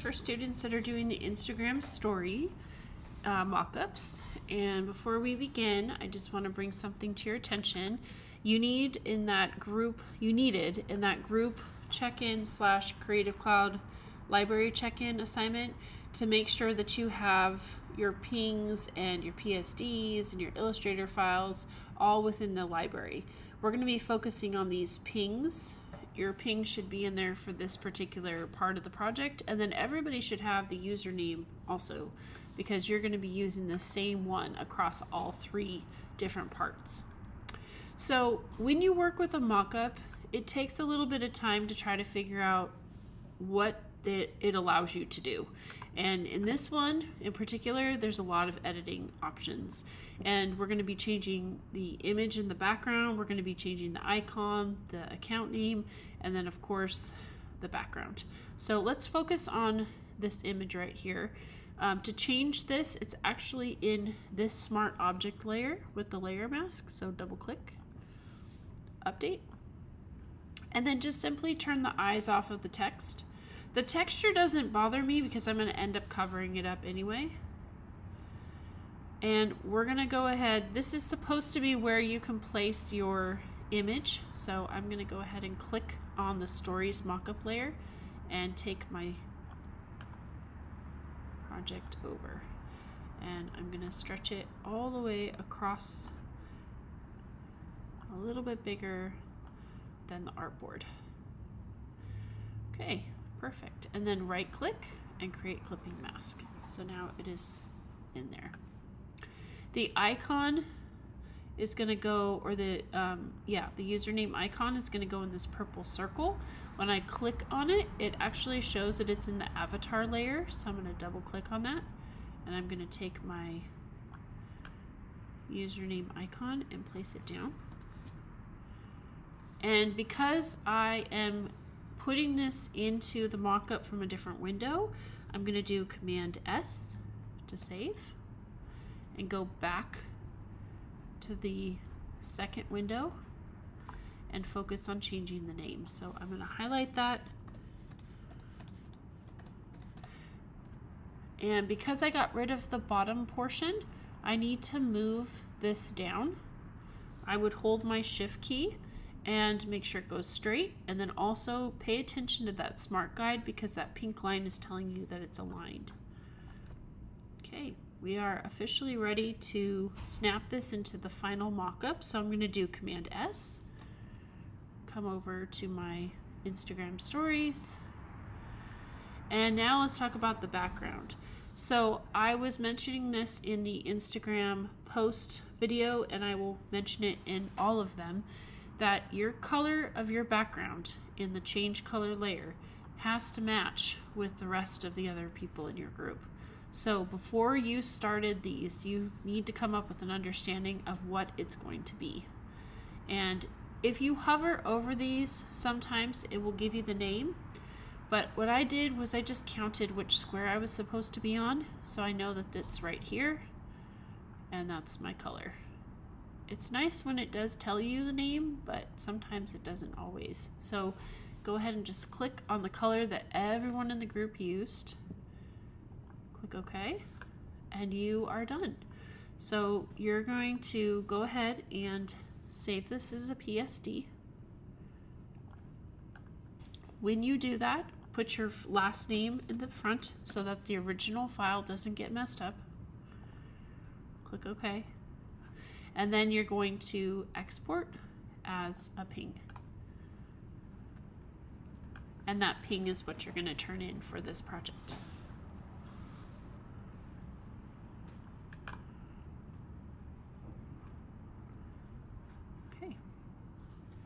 for students that are doing the Instagram story mock-ups. And before we begin, I just want to bring something to your attention. You needed in that group check-in / Creative Cloud library check-in assignment to make sure that you have your pings and your PSDs and your Illustrator files all within the library. We're going to be focusing on these pings. Your ping should be in there for this particular part of the project, and then everybody should have the username also, because you're going to be using the same one across all 3 different parts. So when you work with a mock-up, it takes a little bit of time to try to figure out what it allows you to do. And in this one in particular, there's a lot of editing options, and we're going to be changing the image in the background, we're going to be changing the icon, the account name, and then of course the background. So let's focus on this image right here. To change this, it's actually in this smart object layer with the layer mask. So double click, update, and then just simply turn the eyes off of the text. The texture doesn't bother me because I'm going to end up covering it up anyway. And we're going to go ahead, this is supposed to be where you can place your image. So I'm going to go ahead and click on the stories mockup layer and take my project over. And I'm going to stretch it all the way across, a little bit bigger than the artboard. Okay. Perfect. And then right click and create clipping mask. So now it is in there. The icon is going to go, or the username icon is going to go in this purple circle. When I click on it, it actually shows that it's in the avatar layer. So I'm going to double click on that, and I'm going to take my username icon and place it down. And because I am putting this into the mockup from a different window, I'm going to do Command S to save and go back to the second window and focus on changing the name. So I'm going to highlight that. And because I got rid of the bottom portion, I need to move this down. I would hold my Shift key and make sure it goes straight, and then also pay attention to that smart guide because that pink line is telling you that it's aligned. Okay, we are officially ready to snap this into the final mock-up. So I'm going to do Command S, come over to my Instagram stories, and now let's talk about the background. So I was mentioning this in the Instagram post video, and I will mention it in all of them, that your color of your background in the change color layer has to match with the rest of the other people in your group. So before you started these, you need to come up with an understanding of what it's going to be. And if you hover over these, sometimes it will give you the name. But what I did was I just counted which square I was supposed to be on, so I know that it's right here, and that's my color. It's nice when it does tell you the name, but sometimes it doesn't always. So go ahead and just click on the color that everyone in the group used. Click OK, and you are done. So you're going to go ahead and save this as a PSD. When you do that, put your last name in the front so that the original file doesn't get messed up. Click OK. And then you're going to export as a ping. And that ping is what you're going to turn in for this project.